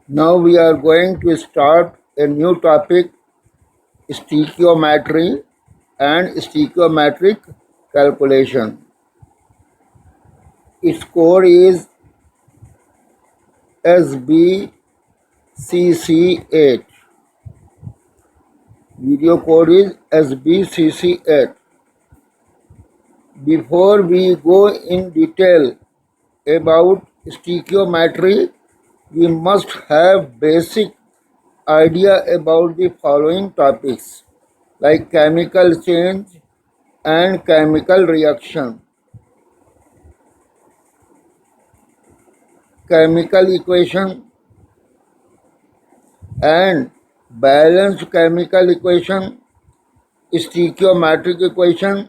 Now we are going to start a new topic, stoichiometry and stoichiometric calculation. Its code is SBCC8. Video code is SBCC8. Before we go in detail about stoichiometry, we must have basic idea about the following topics like chemical change and chemical reaction, chemical equation and balanced chemical equation, stoichiometric equation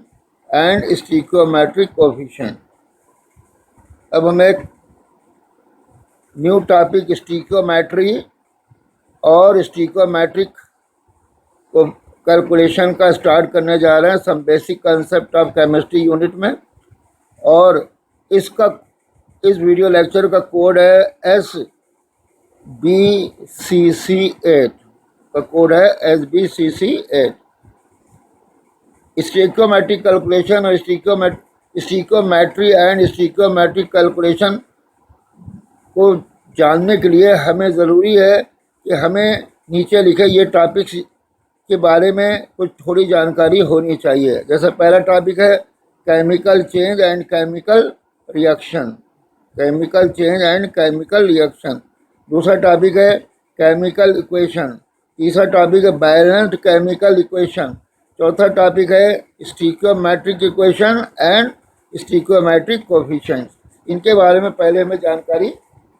and stoichiometric coefficient. अब हम एक new topic stoichiometry और stoichiometric calculation का start करने जा रहे हैं some basic concept of chemistry unit में। और इस वीडियो लेक्चर का कोड है SBCC8 का कोड है SBCC8। स्टोइकियोमेट्रिक कैलकुलेशन और स्टोइकियोमेट्री एंड स्टोइकियोमेट्रिक कैलकुलेशन को जानने के लिए हमें ज़रूरी है कि हमें नीचे लिखे ये टॉपिक्स के बारे में कुछ थोड़ी जानकारी होनी चाहिए। जैसे पहला टॉपिक है chemical change and chemical reaction, chemical change and chemical reaction. दूसरा टॉपिक है केमिकल इक्वेशन। तीसरा टॉपिक है बैलेंस्ड केमिकल इक्वेशन। चौथा टॉपिक है stoichiometric equation and stoichiometric coefficients. इनके बारे में पहले हमें जानकारी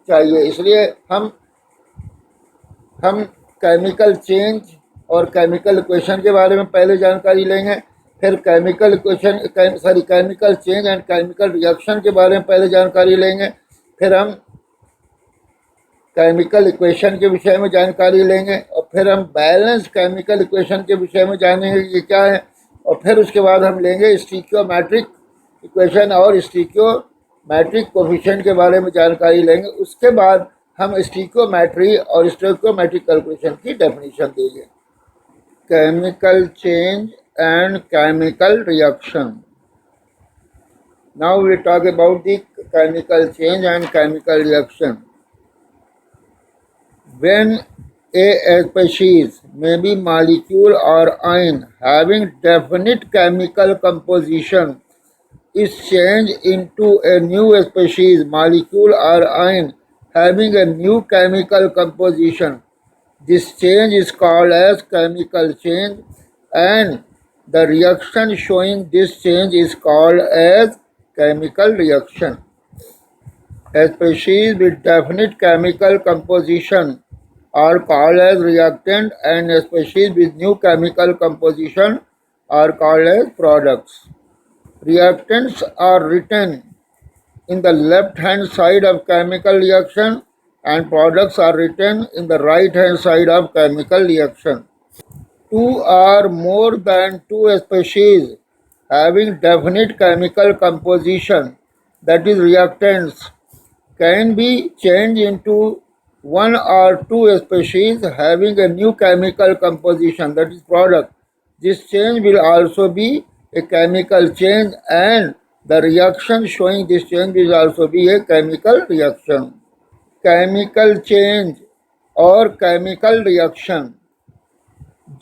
चाहिए, इसलिए हम केमिकल चेंज और केमिकल इक्वेशन के बारे में पहले जानकारी लेंगे, फिर chemical change and chemical reaction के बारे में पहले जानकारी लेंगे, फिर हम केमिकल इक्वेशन के विषय में जानकारी लेंगे और फिर हम बैलेंस केमिकल इक्वेशन के विषय में जानेंगे कि क्या है, और फिर उसके बाद हम लेंगे स्टोइकियोमेट्रिक इक्वेशन और स्टोइकियोमेट्रिक कोएफिशिएंट के बारे में जानकारी लेंगे। उसके बाद हम स्टोइकियोमेट्री और स्टोइकियोमेट्रिक कैलकुलेशन की डेफिनेशन देंगे। Chemical change and chemical reaction. Now we talk about the chemical change and chemical reaction. When a species may be molecule or ion having definite chemical composition is changed into a new species, molecule or ion having a new chemical composition, this change is called as chemical change, and the reaction showing this change is called as chemical reaction. A species with definite chemical composition are called as reactant, and a species with new chemical composition are called as products. Reactants are written in the left hand side of chemical reaction and products are written in the right hand side of chemical reaction. Two or more than two species having definite chemical composition, that is reactants, can be changed into one or two species having a new chemical composition, that is product. This change will also be a chemical change, and the reaction showing this change will also be a chemical reaction. Chemical change और chemical reaction,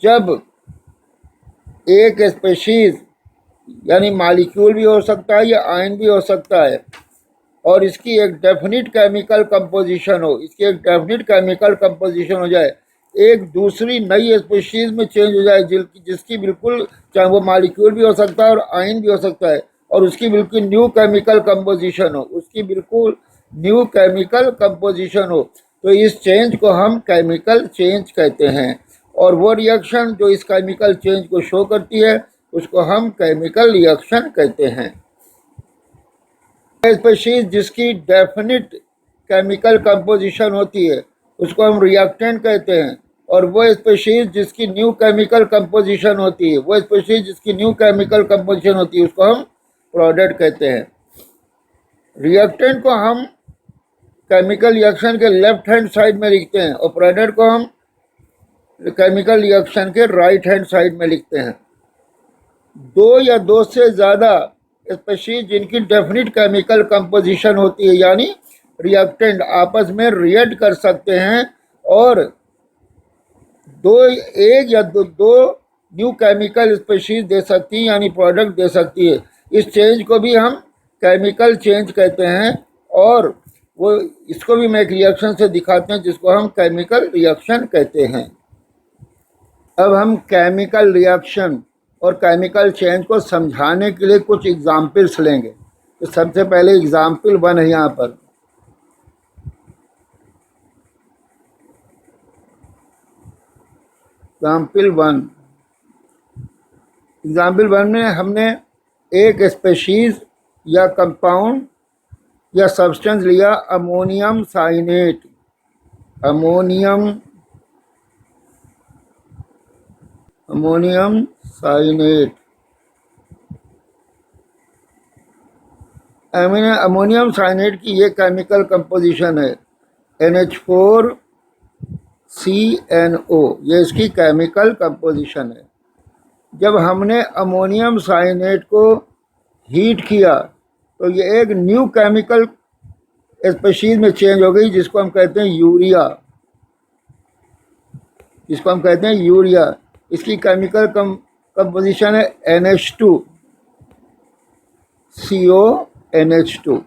जब एक species यानी molecule भी हो सकता है या ion भी हो सकता है और इसकी एक डेफिनिट केमिकल कंपोजिशन हो, हो जाए, एक दूसरी नई स्पीशीज में चेंज हो जाए जिसकी बिल्कुल, चाहे वो मॉलिक्यूल भी हो सकता है और आयन भी हो सकता है, और उसकी बिल्कुल न्यू केमिकल कंपोजिशन हो, तो इस चेंज को हम केमिकल चेंज कहते हैं। और वो रिएक्शन जो इस केमिकल चेंज को शो करती है उसको हम केमिकल रिएक्शन कहते हैं। स्पीशीज जिसकी डेफिनिट केमिकल कंपोजिशन होती है उसको हम रिएक्टेंट कहते हैं, और वो स्पीशीज जिसकी न्यू केमिकल कंपोजिशन होती है उसको हम प्रोडक्ट कहते हैं। रिएक्टेंट को हम केमिकल रिएक्शन के लेफ्ट हैंड साइड में लिखते हैं और प्रोडक्ट को हम केमिकल रिएक्शन के राइट हैंड साइड में लिखते हैं। दो या दो से ज़्यादा स्पीशीज जिनकी डेफिनिट केमिकल कंपोजिशन होती है, यानी रिएक्टेंट आपस में रिएक्ट कर सकते हैं और एक या दो न्यू केमिकल स्पीशीज दे सकती है, यानी प्रोडक्ट दे सकती है। इस चेंज को भी हम केमिकल चेंज कहते हैं और वो इसको भी मैं एक रिएक्शन से दिखाते हैं जिसको हम केमिकल रिएक्शन कहते हैं। अब हम केमिकल रिएक्शन और केमिकल चेंज को समझाने के लिए कुछ एग्जाम्पल्स लेंगे। तो सबसे पहले एग्जाम्पल 1 है यहाँ पर। एग्जाम्पल वन में हमने एक स्पीशीज या कंपाउंड या सब्सटेंस लिया अमोनियम साइनेट। अमोनियम साइनेट की ये केमिकल कंपोजिशन है NH4CNO, ये इसकी केमिकल कंपोजिशन है। जब हमने अमोनियम साइनेट को हीट किया तो ये एक न्यू केमिकल स्पीशीज में चेंज हो गई जिसको हम कहते हैं यूरिया। इसकी केमिकल कंपोजिशन है NH2CONH2।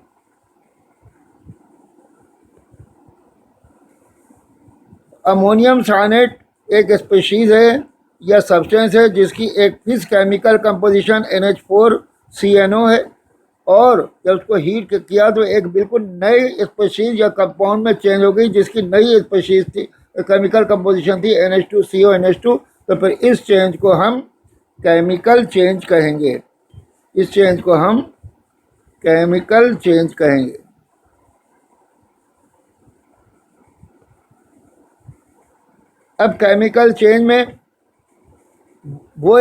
अमोनियम साइनेट एक स्पीशीज है या सब्सटेंस है जिसकी एक फिक्स केमिकल कंपोजिशन NH4CNO है और जब उसको हीट किया तो एक बिल्कुल नई स्पीशीज या कंपाउंड में चेंज हो गई जिसकी नई स्पीशीज थी, केमिकल कंपोजिशन थी NH2CONH2। तो फिर इस चेंज को हम केमिकल चेंज कहेंगे। अब केमिकल चेंज में वो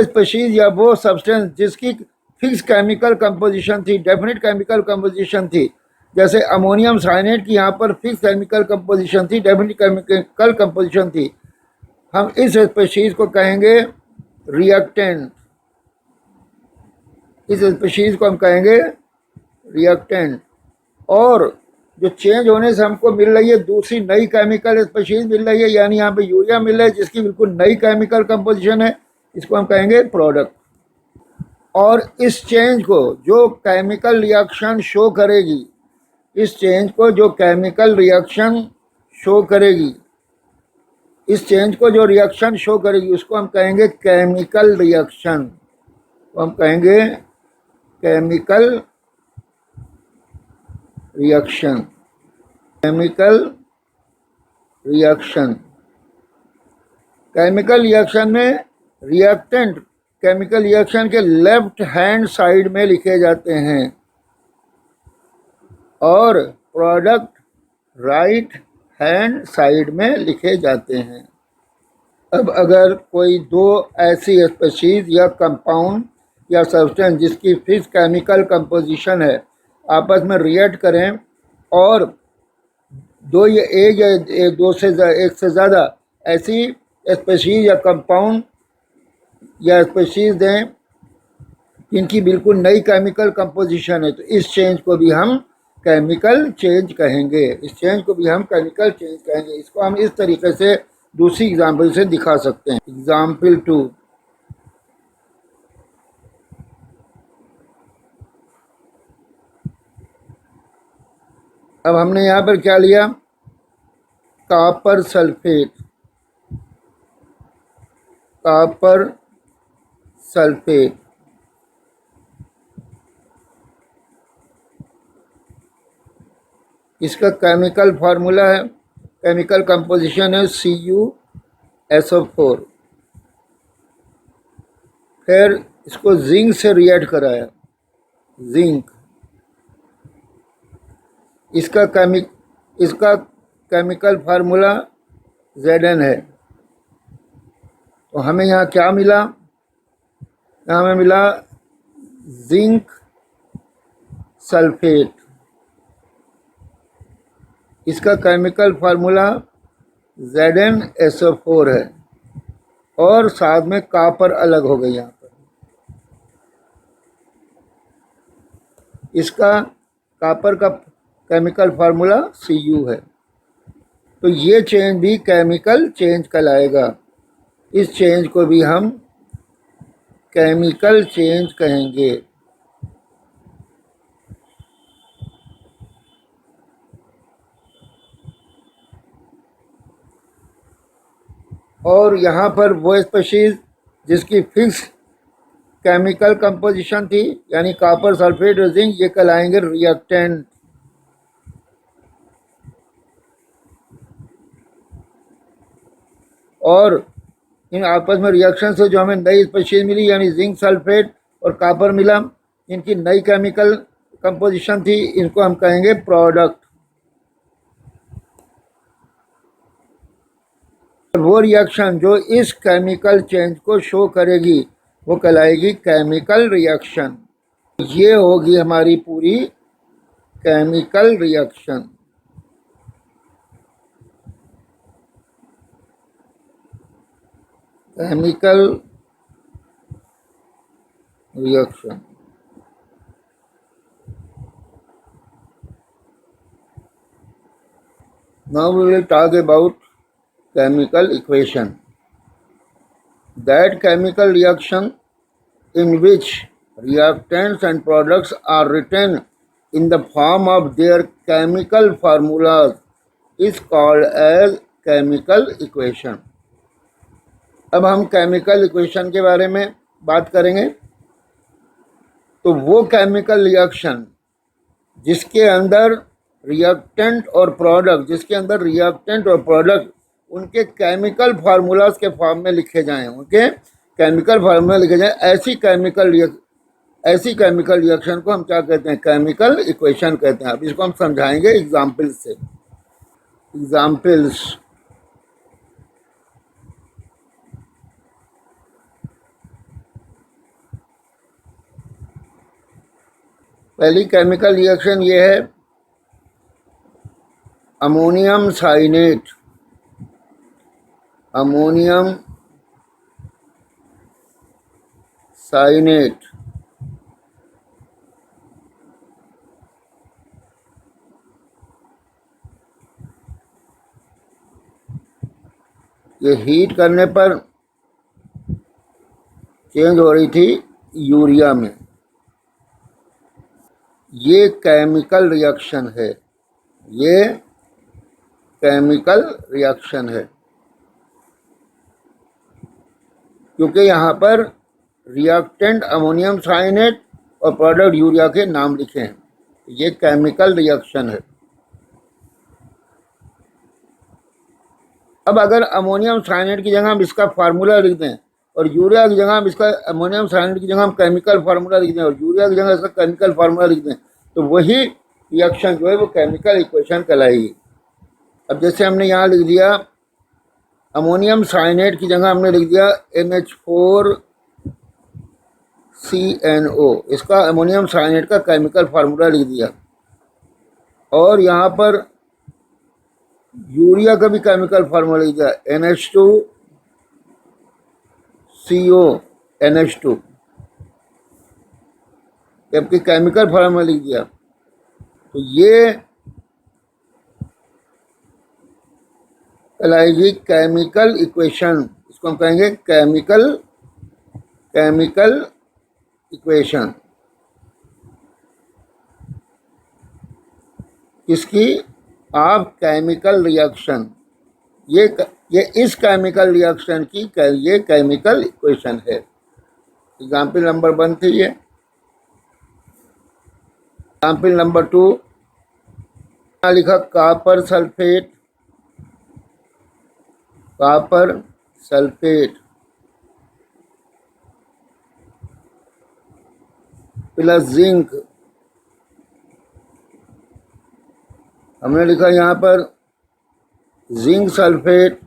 स्पीशीज या वो सब्सटेंस जिसकी फिक्स केमिकल कंपोजिशन थी, डेफिनेट केमिकल कंपोजिशन थी, जैसे अमोनियम साइनेट की यहाँ पर फिक्स केमिकल कंपोजिशन थी, डेफिनेट केमिकल कंपोजिशन थी, हम इस स्पीशीज को कहेंगे रिएक्टेंट। और जो चेंज होने से हमको मिल रही है दूसरी नई केमिकल स्पीशीज मिल रही है, यानी यहाँ पे यूरिया मिल रहा है जिसकी बिल्कुल नई केमिकल कंपोजिशन है, इसको हम कहेंगे प्रोडक्ट। और इस चेंज को जो केमिकल रिएक्शन शो करेगी, इस चेंज को जो रिएक्शन शो करेगी उसको हम कहेंगे केमिकल रिएक्शन। केमिकल रिएक्शन में रिएक्टेंट केमिकल रिएक्शन के लेफ्ट हैंड साइड में लिखे जाते हैं और प्रोडक्ट राइट हैंड साइड में लिखे जाते हैं। अब अगर कोई दो ऐसी स्पीशीज या कंपाउंड या सब्सटेंस जिसकी फिक्स केमिकल कंपोजिशन है आपस में रिएक्ट करें और एक से ज़्यादा ऐसी स्पीशीज या कंपाउंड या स्पीशीज दें जिनकी बिल्कुल नई केमिकल कंपोजिशन है, तो इस चेंज को भी हम केमिकल चेंज कहेंगे। इसको हम इस तरीके से दूसरी एग्जाम्पल से दिखा सकते हैं। एग्जाम्पल 2, अब हमने यहाँ पर क्या लिया, कॉपर सल्फेट। इसका केमिकल फार्मूला है, केमिकल कंपोजिशन है CuSO4। फिर इसको जिंक से रिएक्ट कराया, इसका केमिकल फार्मूला Zn है। तो हमें यहाँ क्या मिला, हमें मिला जिंक सल्फेट। इसका केमिकल फार्मूला ZnSO4 है और साथ में कॉपर अलग हो गई यहाँ पर। इसका कॉपर का केमिकल फार्मूला Cu है। तो ये चेंज भी केमिकल चेंज कहलाएगा। इस चेंज को भी हम केमिकल चेंज कहेंगे। और यहाँ पर वो स्पीशीज जिसकी फिक्स केमिकल कंपोजिशन थी, यानी कॉपर सल्फेट और जिंक, ये कहलाएंगे रिएक्टेंट। और इन आपस में रिएक्शन से जो हमें नई स्पीशीज मिली, यानी जिंक सल्फेट और कॉपर मिला, इनकी नई केमिकल कंपोजिशन थी, इनको हम कहेंगे प्रोडक्ट। वो रिएक्शन जो इस केमिकल चेंज को शो करेगी वो कहलाएगी केमिकल रिएक्शन। ये होगी हमारी पूरी chemical reaction. Chemical reaction. Now we will talk about chemical equation. That chemical reaction in which reactants and products are written in the form of their chemical formulas is called as chemical equation. अब हम chemical equation के बारे में बात करेंगे। तो वो chemical reaction जिसके अंदर रिएक्टेंट और प्रोडक्ट उनके केमिकल फार्मूलाज के फॉर्म में लिखे जाएं, ऐसी केमिकल रिएक्शन को हम क्या कहते हैं? केमिकल इक्वेशन कहते हैं। अब इसको हम समझाएंगे एग्जाम्पल्स से। एग्जाम्पल्स, पहली केमिकल रिएक्शन ये है अमोनियम साइनेट। ये हीट करने पर चेंज हो रही थी यूरिया में। ये केमिकल रिएक्शन है, क्योंकि यहाँ पर रिएक्टेंट अमोनियम साइनेट और प्रोडक्ट यूरिया के नाम लिखे हैं। ये केमिकल रिएक्शन है। अब अगर अमोनियम साइनेट की जगह हम इसका फार्मूला लिख दें और यूरिया की जगह हम इसका अमोनियम साइनेट की जगह हम केमिकल फार्मूला लिख दें और यूरिया की जगह इसका केमिकल फार्मूला लिख दें, तो वही रिएक्शन जो है वो केमिकल इक्वेशन कहलाएगी। अब जैसे हमने यहाँ लिख दिया अमोनियम साइनेट की जगह हमने लिख दिया NH4CNO, इसका अमोनियम साइनेट का केमिकल फार्मूला लिख दिया। और यहाँ पर यूरिया का भी केमिकल फार्मूला लिख दिया NH2CONH2, जबकि केमिकल फार्मूला लिख दिया। तो ये कहलाएगी केमिकल इक्वेशन। इसको हम कहेंगे केमिकल इक्वेशन। किसकी? Of chemical reaction. ये इस केमिकल रिएक्शन की ये केमिकल इक्वेशन है। एग्जाम्पल नंबर 1 थी ये। एग्जाम्पल नंबर 2 लिखा कॉपर सल्फेट प्लस जिंक। हमने लिखा यहाँ पर जिंक सल्फेट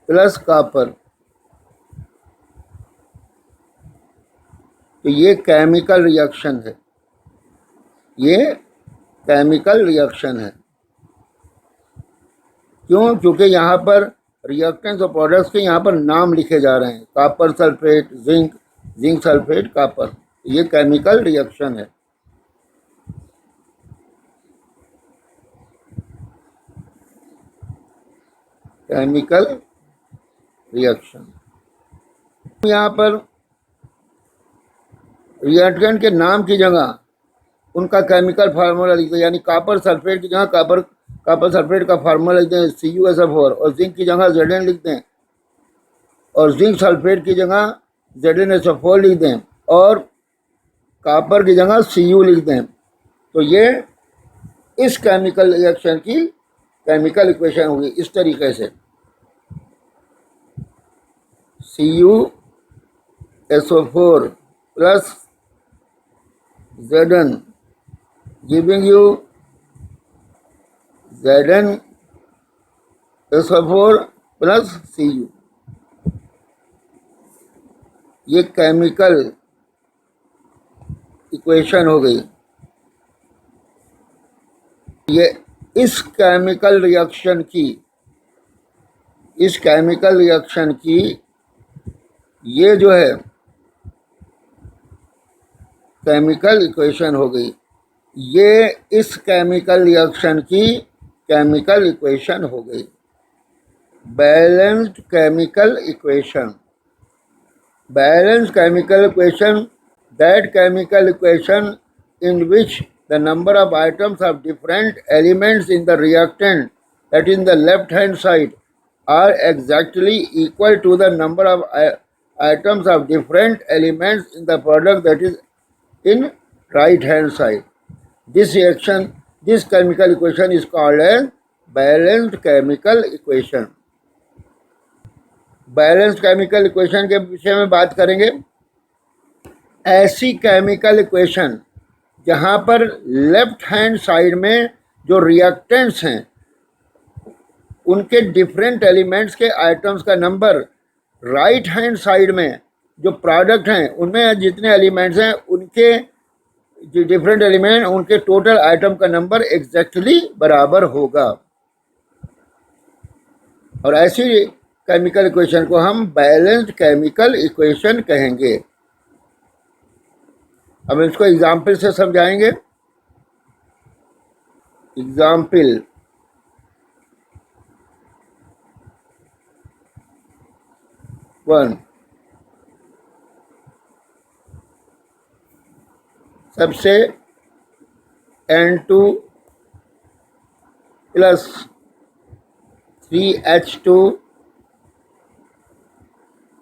प्लस कॉपर। तो ये केमिकल रिएक्शन है, ये केमिकल रिएक्शन है। क्यों? क्योंकि यहाँ पर रिएक्टेंट्स और प्रोडक्ट्स के यहाँ पर नाम लिखे जा रहे हैं, copper sulphate, zinc, zinc sulphate, copper. ये केमिकल रिएक्शन है। Chemical reaction. यहाँ पर रिएक्टेंट के नाम की जगह उनका केमिकल फार्मूला लिखते हैं, यानी कॉपर सल्फेट की जगह कॉपर सल्फेट का फार्मूला लिखते हैं CuSO4, और जिंक की जगह Zn लिखते हैं, और जिंक सल्फेट की जगह ZnSO4 लिखते हैं, और कॉपर की जगह Cu लिखते हैं। तो ये इस केमिकल रिएक्शन की केमिकल इक्वेशन होगी इस तरीके से, CuSO4 plus Zn giving you ZnSO4 plus Cu। ये केमिकल इक्वेशन हो गई। ये इस केमिकल रिएक्शन की ये जो है केमिकल इक्वेशन हो गई। ये इस केमिकल रिएक्शन की केमिकल इक्वेशन हो गई, balanced chemical equation. Balanced chemical equation, that chemical equation in which the number of atoms of different elements in the reactant, that is in the left hand side, are exactly equal to the number of atoms of different elements in the product, that is in right hand side. This chemical equation is called as balanced chemical equation. Balanced chemical equation के विषय में बात करेंगे। ऐसी chemical equation जहाँ पर left hand side में जो रिएक्टेंट्स हैं उनके डिफरेंट एलिमेंट्स के आइटम्स का नंबर, राइट हैंड साइड में जो प्रोडक्ट हैं उनमें जितने एलिमेंट्स हैं उनके जो डिफरेंट एलिमेंट उनके टोटल आइटम का नंबर एग्जैक्टली बराबर होगा। और ऐसी केमिकल इक्वेशन को हम बैलेंस्ड केमिकल इक्वेशन कहेंगे। अब इसको एग्जाम्पल से समझाएंगे। एग्जाम्पल, वन, सबसे N2 plus 3H2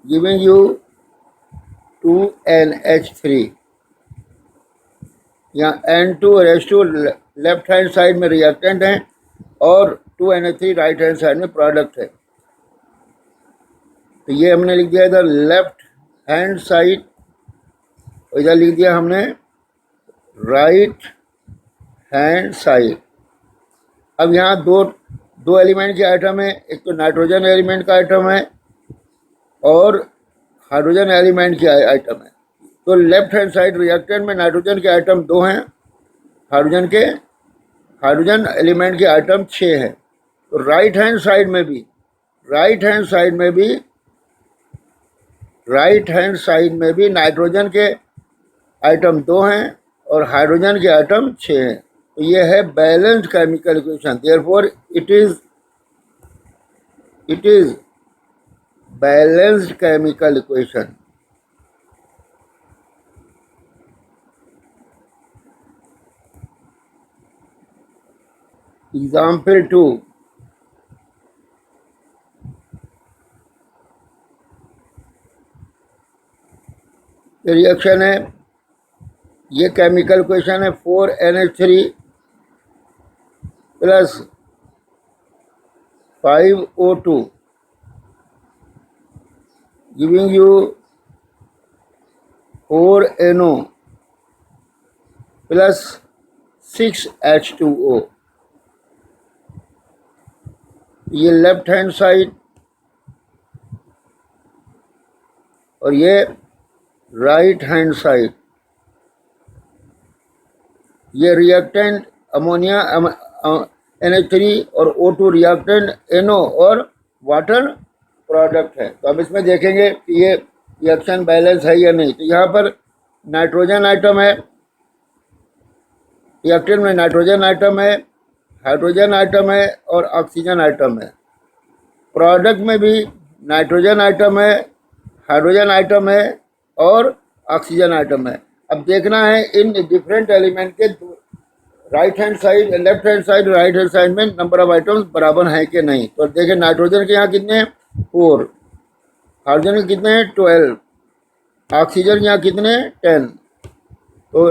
giving you 2NH3। यहाँ N2 और H2 लेफ्ट हैंड साइड में रिएक्टेंट हैं और 2NH3 राइट हैंड साइड में प्रोडक्ट है। तो ये हमने लिख दिया इधर लेफ्ट हैंड साइड, और इधर लिख दिया हमने राइट हैंड साइड। अब यहाँ दो एलिमेंट के आइटम है, एक तो नाइट्रोजन एलिमेंट का आइटम है और हाइड्रोजन एलिमेंट के आइटम है। तो लेफ्ट हैंड साइड रिएक्टेंट में नाइट्रोजन के आइटम 2 हैं, हाइड्रोजन एलिमेंट के आइटम 6 हैं। तो राइट हैंड साइड में भी नाइट्रोजन के आइटम 2 हैं और हाइड्रोजन के आइटम 6 हैं। तो ये है balanced chemical equation. Therefore it is balanced chemical equation. Example 2, reaction है, ये केमिकल इक्वेशन है 4NH3 plus 5O2 giving you 4NO plus 6H2O। ये लेफ्ट हैंड साइड और ये राइट हैंड साइड, ये रिएक्टेंट अमोनिया NH3 और O2 रिएक्टेंट NO और water product है। तो अब इसमें देखेंगे कि ये रिएक्शन बैलेंस है या नहीं। तो यहाँ पर नाइट्रोजन आइटम है, रिएक्टेंट में नाइट्रोजन आइटम है, हाइड्रोजन आइटम है और ऑक्सीजन आइटम है। प्रोडक्ट में भी नाइट्रोजन आइटम है, हाइड्रोजन आइटम है और ऑक्सीजन आइटम है। अब देखना है इन डिफरेंट एलिमेंट के right hand side, left hand side, right hand side में नंबर ऑफ आइटम्स बराबर हैं कि नहीं। तो देखिए नाइट्रोजन के यहाँ कितने हैं 4, हाइड्रोजन के कितने हैं 12, ऑक्सीजन के यहाँ कितने हैं 10। तो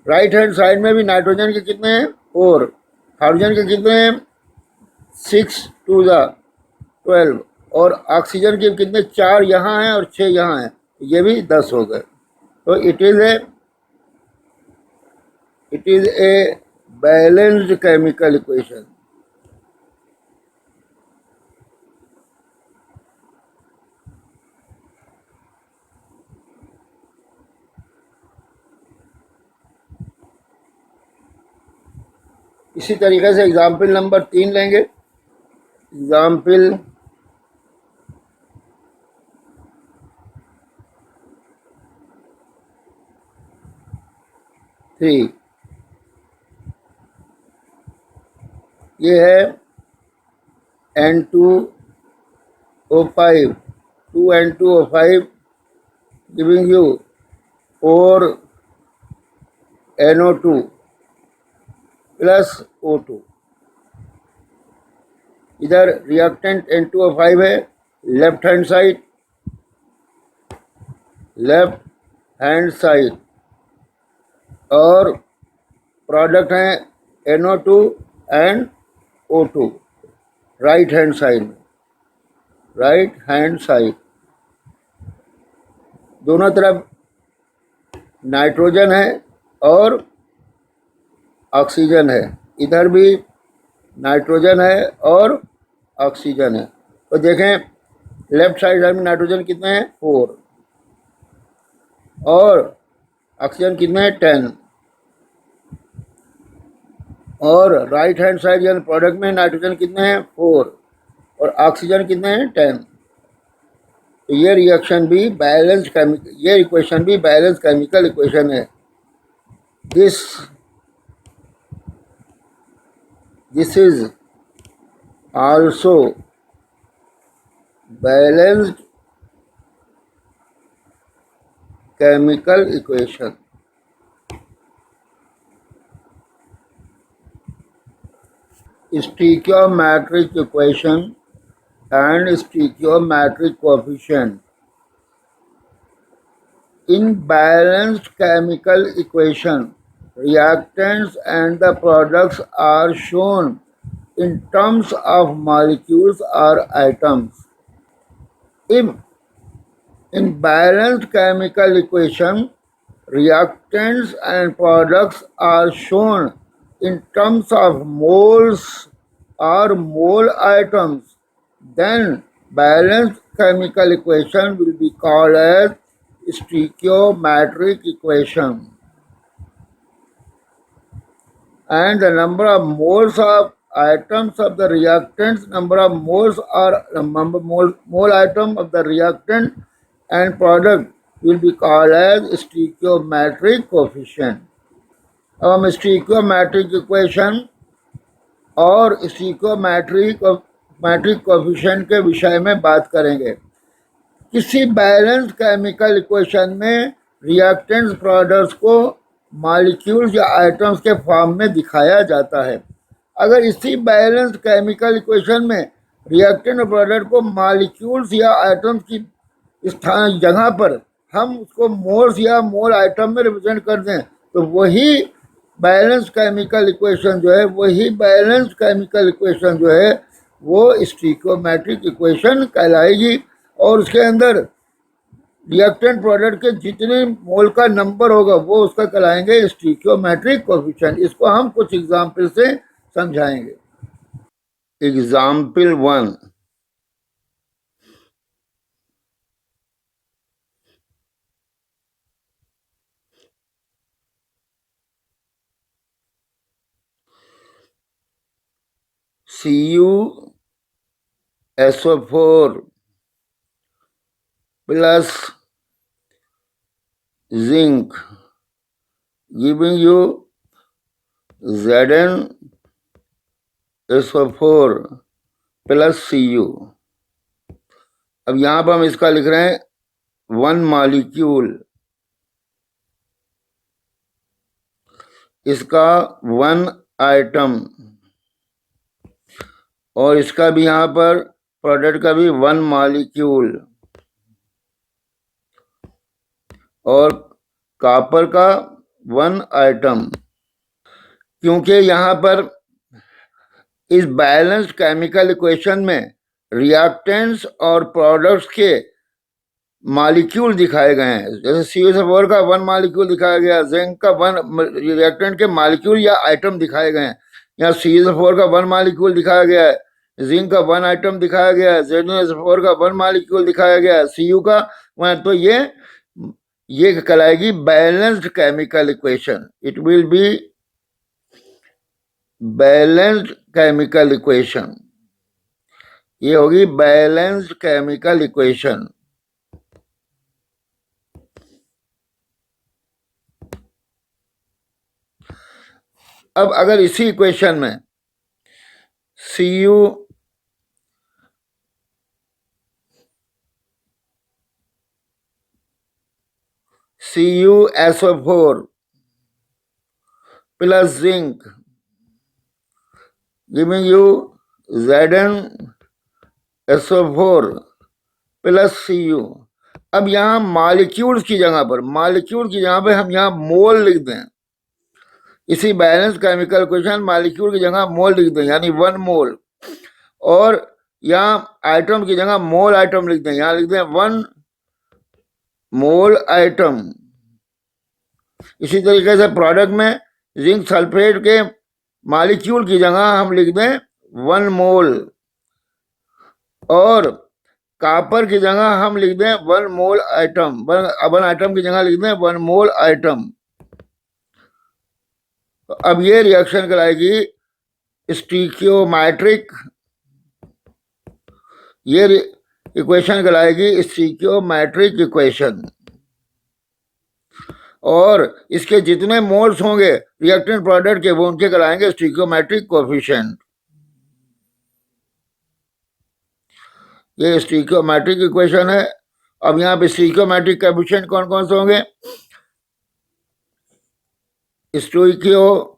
राइट हैंड साइड में भी नाइट्रोजन के कितने हैं 4, हाइड्रोजन के कितने हैं 6 2 12 और ऑक्सीजन के कितने 4 यहाँ हैं और 6 यहाँ हैं, ये भी 10 हो गए। तो it is a balanced chemical equation. इसी तरीके से एग्जाम्पल नंबर 3 लेंगे। एग्जाम्पल 3, ये है N2O5, 2N2O5 giving you 4NO2 plus O2। इधर रिएक्टेंट N2O5 है, लेफ्ट हैंड साइड और प्रोडक्ट है NO2 and O2 right hand side. दोनों तरफ नाइट्रोजन है और ऑक्सीजन है, इधर भी नाइट्रोजन है और ऑक्सीजन है। तो देखें लेफ्ट साइड में नाइट्रोजन कितने हैं 4 और ऑक्सीजन कितने हैं 10 और राइट हैंड साइड यानी प्रोडक्ट में नाइट्रोजन कितने हैं 4 और ऑक्सीजन कितने हैं 10। तो ये रिएक्शन भी बैलेंस केमिकल, ये इक्वेशन भी बैलेंस केमिकल इक्वेशन है। This is also balanced chemical equation. Stoichiometric equation and stoichiometric coefficient. In balanced chemical equation, reactants and the products are shown in terms of molecules or atoms. If in balanced chemical equation, reactants and products are shown in terms of moles or mole items, then balanced chemical equation will be called as stoichiometric equation. And the number of moles of atoms of the reactants, number of moles or mole item of the reactant and product will be called as stoichiometric coefficient. अब हम स्टीकियोमेट्रिक equation और स्टीकियोमेट्रिक coefficient के विषय में बात करेंगे। किसी balanced chemical equation में रिएक्टेंट्स प्रोडक्ट्स को मॉलिक्यूल्स या आइटम्स के फॉर्म में दिखाया जाता है। अगर इसी बैलेंस्ड केमिकल इक्वेशन में रिएक्टेंट और प्रोडक्ट को मॉलिक्यूल्स या आइटम्स की स्थान जगह पर हम उसको मोल्स या मोल आइटम में रिप्रेजेंट कर दें तो वही बैलेंस केमिकल इक्वेशन जो है वो स्टीकियोमेट्रिक इक्वेशन कहलाएगी। और उसके अंदर रिएक्टेंट प्रोडक्ट के जितने मोल का नंबर होगा वो उसका कहलाएंगे स्टीकियोमेट्रिक कोएफिशिएंट। इसको हम कुछ एग्जाम्पल से समझाएंगे। Example 1, CuSO4 plus zinc, giving you ZnSO4 plus Cu. अब यहां पर हम इसका लिख रहे हैं 1 मॉलिक्यूल, इसका 1 आइटम, और इसका भी यहां पर प्रोडक्ट का भी 1 मॉलिक्यूल, और कॉपर का 1 आइटम। क्योंकि यहां पर इस बैलेंस्ड केमिकल इक्वेशन में रिएक्टेंट्स और प्रोडक्ट्स के मॉलिक्यूल दिखाए गए हैं। जैसे CuSO4 का 1 मॉलिक्यूल दिखाया गया, जिंक का 1 रिएक्टेंट के मॉलिक्यूल या आइटम दिखाए गए हैं। यहाँ CuSO4 का 1 मॉलिक्यूल दिखाया गया है, जिंक का 1 आइटम दिखाया गया है, ZnSO4 का 1 मॉलिक्यूल दिखाया गया है, Cu का 1। तो ये कहलाएगी balanced chemical equation. It will be balanced chemical equation, ये होगी बैलेंस्ड केमिकल इक्वेशन। अब अगर इसी इक्वेशन में CuSO4 plus zinc giving you ZnSO4 plus Cu। अब यहां मॉलिक्यूल्स की जगह पर हम यहां मोल लिख दें। इसी बैलेंस केमिकल इक्वेशन मॉलिक्यूल की जगह मोल लिख दें, यानी 1 मोल, और यहाँ आइटम की जगह मोल आइटम लिख दें, यहाँ लिख दें 1 मोल आइटम। इसी तरीके से प्रोडक्ट में जिंक सल्फेट के मॉलिक्यूल की जगह हम लिख दें 1 मोल, और कॉपर की जगह हम लिख दें 1 मोल आइटम, 1 आइटम की जगह लिख दें 1 मोल आइटम। अब ये रिएक्शन कराएगी स्टीकियोमेट्रिक, ये इक्वेशन कहलाएगी स्टीकियोमेट्रिक इक्वेशन, और इसके जितने मोल्स होंगे रिएक्टेंट प्रोडक्ट के वो उनके कहलाएंगे स्टीकियोमेट्रिक कोएफिशिएंट। ये स्टीकियोमेट्रिक इक्वेशन है। अब यहाँ पे स्टीकियोमेट्रिक कोएफिशिएंट कौन कौन से होंगे? स्टोइकियोमेट्रिक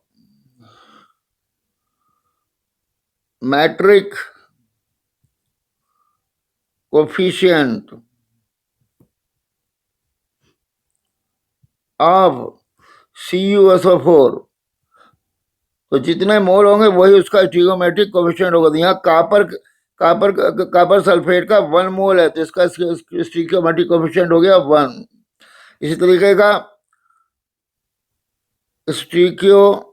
कोएफिशिएंट ऑफ CuSO4, तो जितने मोल होंगे वही उसका स्टीकियोमेट्रिक कोएफिशिएंट होगा। तो यहाँ कॉपर सल्फेट का 1 मोल है, तो इसका स्टीकियोमेट्रिक कोएफिशिएंट हो गया 1। इसी तरीके का स्टीकियोमेट्रिक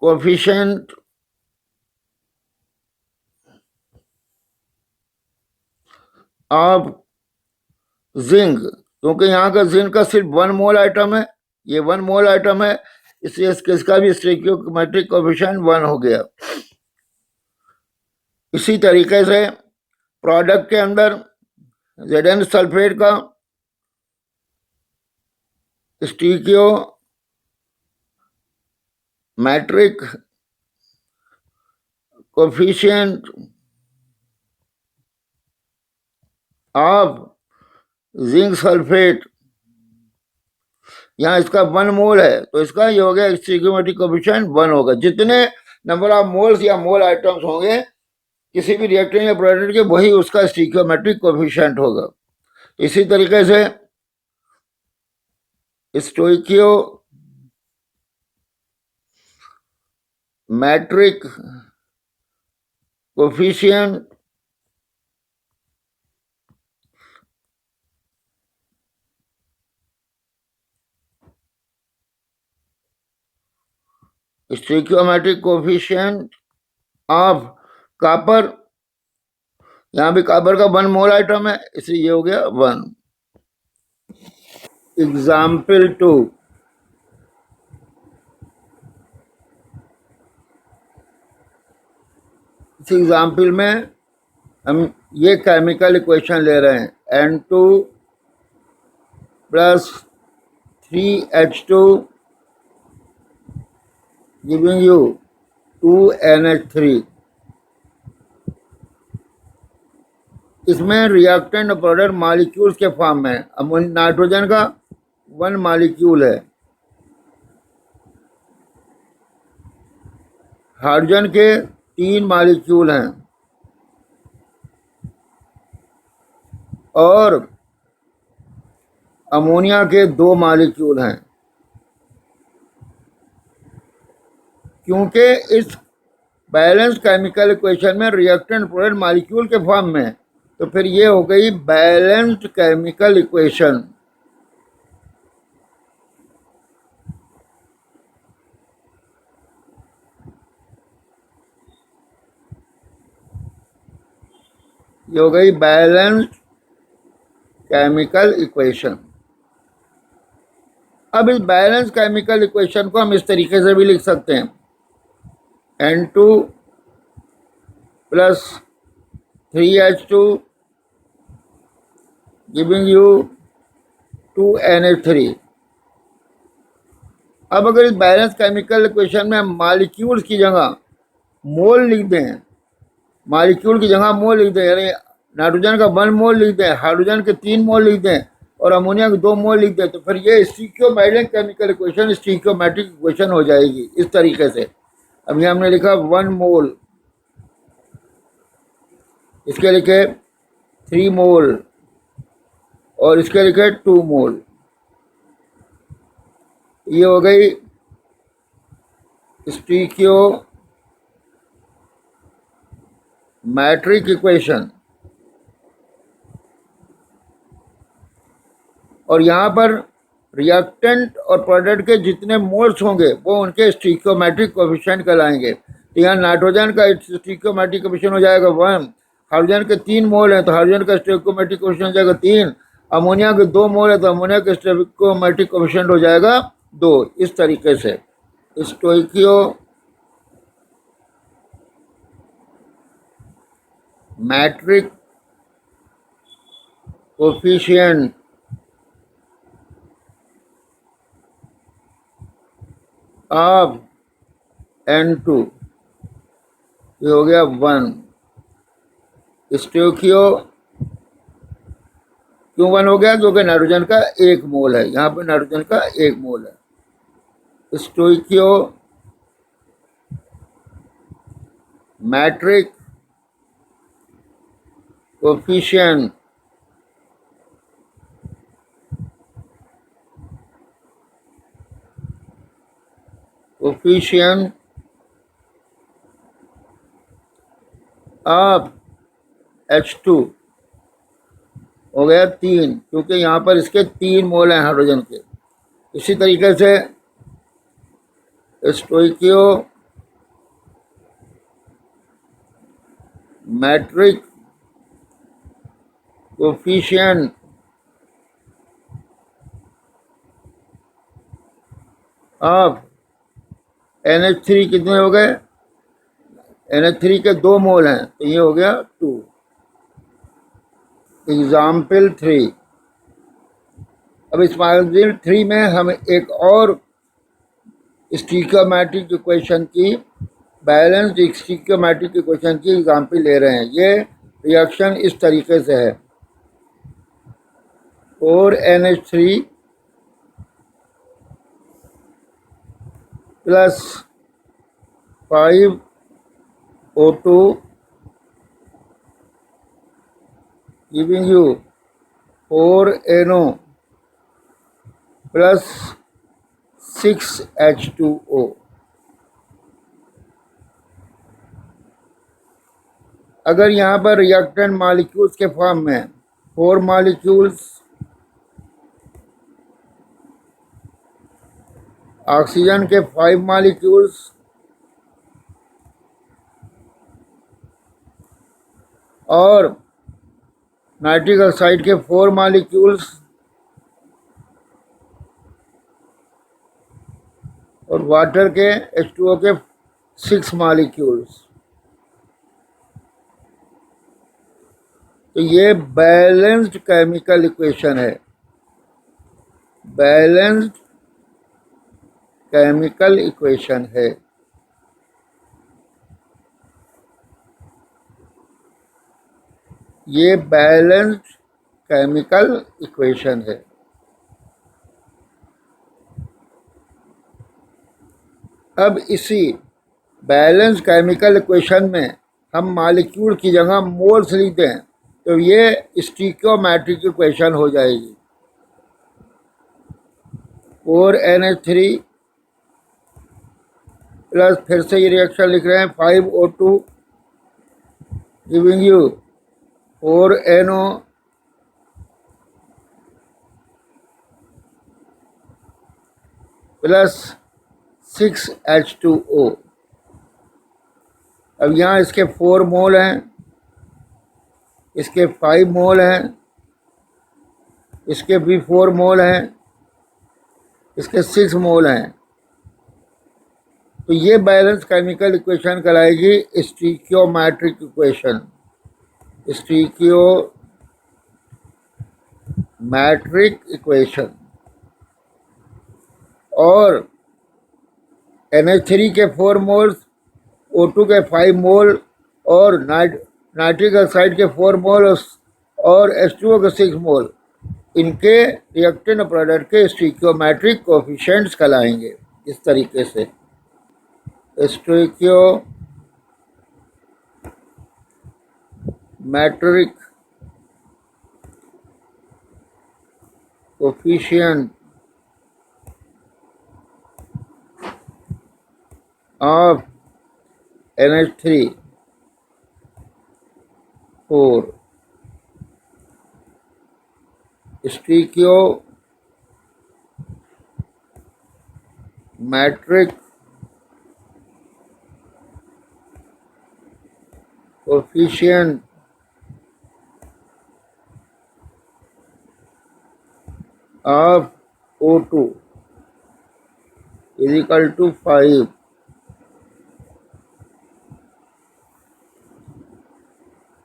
कोएफिशिएंट ऑफ जिंक, क्योंकि यहाँ का जिंक का सिर्फ 1 मोल आइटम है, ये 1 मोल आइटम है, इसलिए इसका भी स्टीकियोमेट्रिक कोएफिशिएंट 1 हो गया। इसी तरीके से प्रोडक्ट के अंदर Zn सल्फेट का स्टीकियोमेट्रिक कोएफिशिएंट ऑफ जिंक सल्फेट, यहाँ इसका 1 मोल है, तो इसका ये हो गया स्टीकियोमेट्रिक कोएफिशिएंट 1 होगा। जितने नंबर ऑफ मोल्स या मोल आइटम्स होंगे किसी भी रिएक्टेंट या प्रोडक्ट के, वही उसका स्टीकियोमेट्रिक कोएफिशिएंट होगा। इसी तरीके से stoichiometric coefficient stoichiometric coefficient of copper यहाँ भी कार्बन का 1 मोल आइटम है, इसलिए ये हो गया 1। एग्जाम्पल 2, इस एग्जाम्पल में हम ये केमिकल इक्वेशन ले रहे हैं, N2 plus 3H2 giving you 2NH3। इसमें रिएक्टेंट और प्रोडक्ट मॉलिक्यूल्स के फॉर्म में। अब नाइट्रोजन का 1 मॉलिक्यूल है, हाइड्रोजन के 3 मॉलिक्यूल हैं और अमोनिया के 2 मॉलिक्यूल हैं। क्योंकि इस बैलेंस केमिकल इक्वेशन में रिएक्टेंट प्रोडक्ट मॉलिक्यूल के फॉर्म में, तो फिर ये हो गई बैलेंस्ड केमिकल इक्वेशन। ये हो गई बैलेंस्ड केमिकल इक्वेशन। अब इस बैलेंस केमिकल इक्वेशन को हम इस तरीके से भी लिख सकते हैं, N2 plus 3H2 giving you 2NH3। अब अगर इस बैलेंस केमिकल इक्वेशन में हम मॉलिक्यूल्स की जगह मोल लिख दें, मॉलिक्यूल की जगह मोल लिख दें, यानी नाइट्रोजन का 1 मोल लिख दें, हाइड्रोजन के 3 मोल लिख दें और अमोनिया के 2 मोल लिख दें, तो फिर ये स्टीकियोमेट्रिक केमिकल इक्वेशन स्टीकियोमेट्रिक इक्वेशन हो जाएगी इस तरीके से। अब ये हमने लिखा 1 मोल, इसके लिखे 3 मोल और इसके लिखे 2 मोल। ये हो गई स्टीकियोमेट्रिक इक्वेशन। और यहाँ पर रिएक्टेंट और प्रोडक्ट के जितने मोल्स होंगे वो उनके स्टीकियोमेट्रिक कोएफिशिएंट कहलाएंगे। तो यहाँ नाइट्रोजन का स्टीकियोमेट्रिक कोएफिशिएंट हो जाएगा 1, हाइड्रोजन के 3 मोल हैं तो हाइड्रोजन का स्टीकियोमेट्रिक कोएफिशिएंट हो जाएगा 3, अमोनिया के 2 मोल है तो अमोनिया का स्टीकियोमेट्रिक कोएफिशिएंट हो जाएगा 2। इस तरीके से स्टोइकियोमेट्रिक कोएफिशिएंट ऑफ N2 ये हो गया 1। स्टोइकियो क्यों 1 हो गया? क्योंकि नाइट्रोजन का 1 मोल है, यहाँ पे नाइट्रोजन का 1 मोल है। स्टोइकियोमेट्रिक कोएफिशिएंट ऑफ H2 हो गया 3, क्योंकि यहाँ पर इसके 3 मोल हैं हाइड्रोजन के। इसी तरीके से स्टोइकियोमेट्रिक कोएफिशिएंट ऑफ NH3 कितने हो गए? NH3 के 2 मोल हैं तो ये हो गया 2। एग्जाम्पल 3। अब एग्जाम्पल 3 में हम एक और स्टीकियोमेट्रिक इक्वेशन की, बैलेंस्ड स्टीकियोमेट्रिक इक्वेशन की एग्जाम्पल ले रहे हैं। ये रिएक्शन इस तरीके से है, 4NH3 plus 5O2 giving you 4NO plus 6H2O। अगर यहाँ पर रिएक्टेंट मॉलिक्यूल्स के फॉर्म में 4 मॉलिक्यूल्स, ऑक्सीजन के 5 मॉलिक्यूल्स और नाइट्रिक ऑक्साइड के 4 मॉलिक्यूल्स और वाटर के H2O के 6 मॉलिक्यूल्स। तो ये बैलेंस्ड केमिकल इक्वेशन है, बैलेंस्ड केमिकल इक्वेशन है। ये बैलेंस्ड केमिकल इक्वेशन है। अब इसी बैलेंस केमिकल इक्वेशन में हम मॉलिक्यूल की जगह मोल्स लिख दें तो ये स्टीकियोमेट्रिक इक्वेशन हो जाएगी। 4NH3 प्लस, फिर से ये रिएक्शन लिख रहे हैं, 5O2 giving you 4NO plus 6H2O। अब यहाँ इसके 4 मोल हैं, इसके 5 मोल हैं, इसके भी 4 मोल हैं, इसके 6 मोल हैं। तो ये बैलेंस केमिकल इक्वेशन कहलाएगी स्टीकियोमेट्रिक इक्वेशन, स्टीकियोमेट्रिक इक्वेशन। और NH3 के 4 मोल्स, O2 के 5 मोल और नाइट्रिक ऑक्साइड के 4 मोल और H2O के 6 मोल, इनके रिएक्टेंट प्रोडक्ट के स्टीकियोमेट्रिक कोफिशिएंट्स कहलाएंगे। इस तरीके से stoichiometric coefficient of NH3 4 stoichiometric coefficient of O2 is equal to 5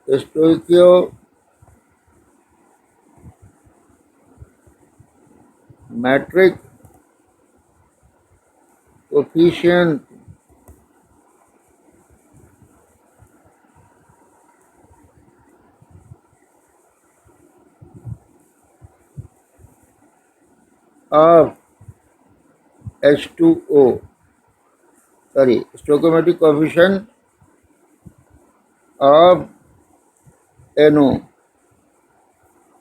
stoichiometric coefficient of H2O, stoichiometric coefficient of NO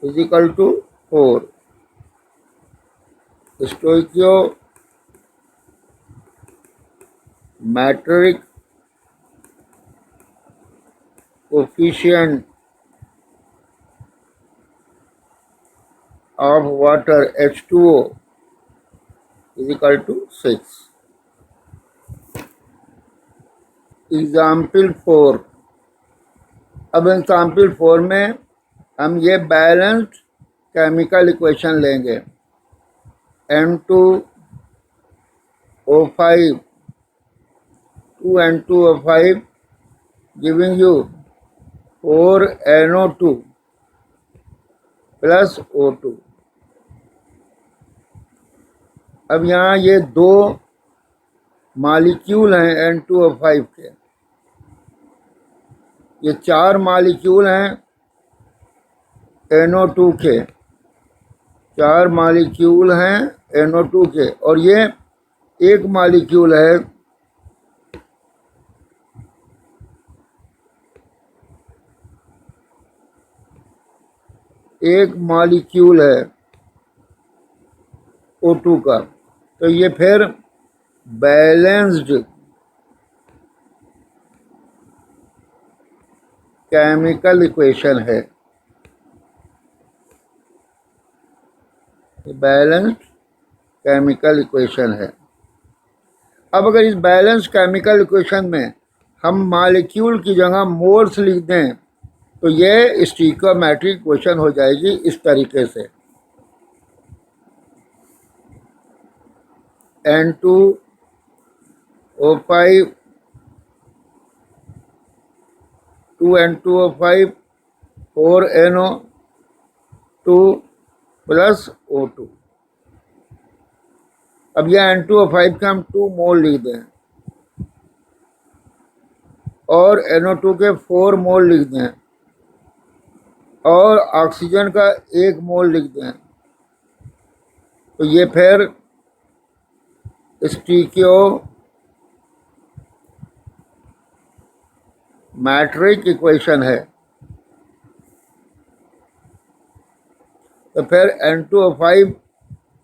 is equal to 4. Stoichiometric coefficient of water H2O is equal to 6. Example 4। अब example 4 में हम ये balanced chemical equation लेंगे। N2O5 2N2O5 giving you 4NO2 plus O2। अब यहाँ ये 2 molecule हैं N2O5 के, ये 4 मॉलिक्यूल हैं NO2 के, 4 मॉलिक्यूल हैं NO2 के, और ये 1 मॉलिक्यूल है O2 का। तो ये फिर बैलेंस्ड केमिकल इक्वेशन है, बैलेंस्ड केमिकल इक्वेशन है। अब अगर इस बैलेंस केमिकल इक्वेशन में हम मॉलिक्यूल की जगह मोल्स लिख दें तो ये स्टीकोमेट्रिक इक्वेशन हो जाएगी इस तरीके से, N2O5 2N2O5 4NO2 plus O2। अब यह N2O5 के हम 2 मोल लिख दें और NO2 के 4 मोल लिख दें और ऑक्सीजन का 1 मोल लिख दें, तो ये फिर स्टीकियोमेट्रिक इक्वेशन है। तो फिर N2O5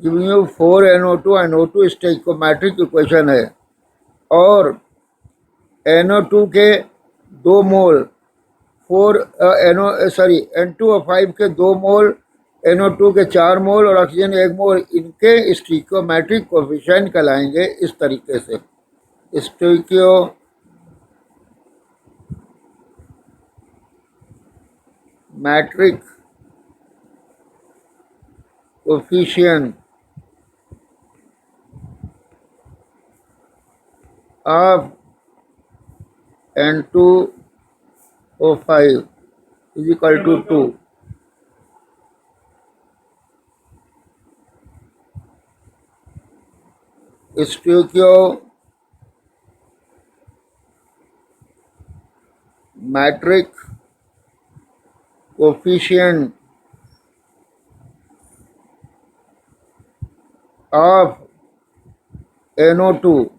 giving you 4NO2 and O2 stoichiometric equation है, और NO2 के 2 मोल N2O5 के 2 मोल, NO2 के 4 मोल और ऑक्सीजन 1 मोल, इनके स्टीकियोमेट्रिक कोफिशिएंट कहलाएंगे इस तरीके से, stoichiometric coefficient of N2O5 is equal to 2। Stoichiometric coefficient of NO2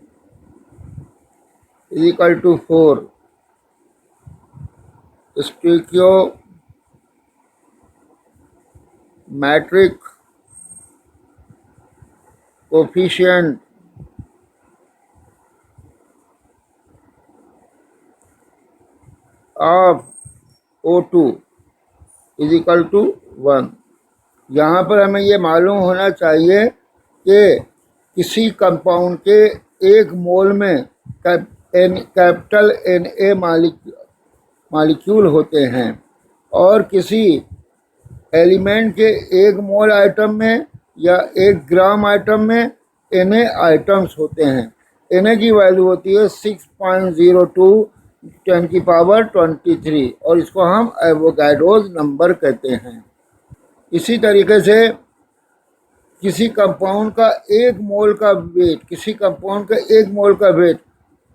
is equal to 4। Stoichiometric coefficient of O2 is equal to 1। यहाँ पर हमें ये मालूम होना चाहिए कि किसी कंपाउंड के 1 मोल में कैपिटल Na मालिक्यूल होते हैं और किसी एलिमेंट के 1 मोल आइटम में या 1 ग्राम आइटम में Na आइटम्स होते हैं। Na की वैल्यू होती है 6.02 10⁻23 और इसको हम एवोगाड्रोस नंबर कहते हैं। इसी तरीके से किसी कंपाउंड का 1 मोल का वेट,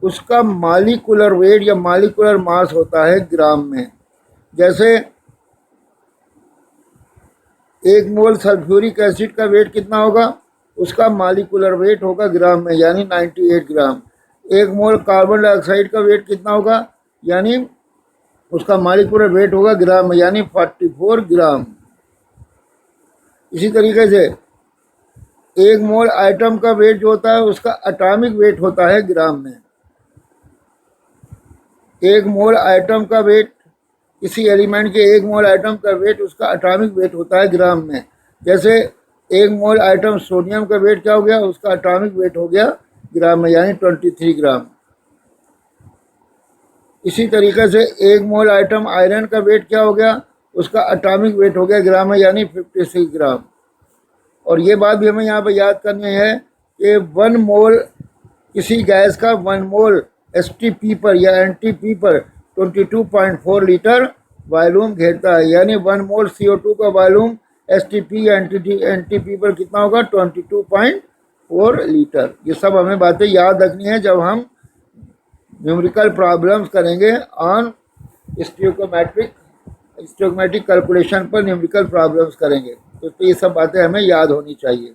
उसका मालिकुलर वेट या मालिकुलर मास होता है ग्राम में। जैसे 1 मोल सल्फ्यूरिक एसिड का वेट कितना होगा, उसका मालिकुलर वेट होगा ग्राम में, यानी 98 ग्राम। 1 मोल कार्बन डाइऑक्साइड का वेट कितना होगा, यानी उसका मालिकुलर वेट होगा ग्राम में, यानी 44 ग्राम। इसी तरीके से 1 मोल आइटम का वेट जो होता है उसका एटॉमिक वेट होता है ग्राम में। 1 मोल आइटम का वेट, किसी एलिमेंट के 1 मोल आइटम का वेट, उसका एटॉमिक वेट होता है ग्राम में। जैसे 1 मोल आइटम सोडियम का वेट क्या हो गया, उसका एटॉमिक वेट हो गया ग्राम में, यानी 23 ग्राम। इसी तरीके से 1 मोल आइटम आयरन का वेट क्या हो गया, उसका एटॉमिक वेट हो गया ग्राम में, यानी 56 ग्राम। और ये बात भी हमें यहाँ पर याद करनी है कि 1 मोल किसी गैस का 1 मोल STP पर या NTP पर 22.4 लीटर वॉल्यूम घेरता है, यानी 1 मोल CO2 का वॉल्यूम STP या NTP पर कितना होगा, 22.4 लीटर। ये सब हमें बातें याद रखनी है जब हम न्यूमेरिकल प्रॉब्लम्स करेंगे ऑन स्टोइकोमेट्रिक कैलकुलेशन पर न्यूमेरिकल प्रॉब्लम्स करेंगे, तो ये सब बातें हमें याद होनी चाहिए।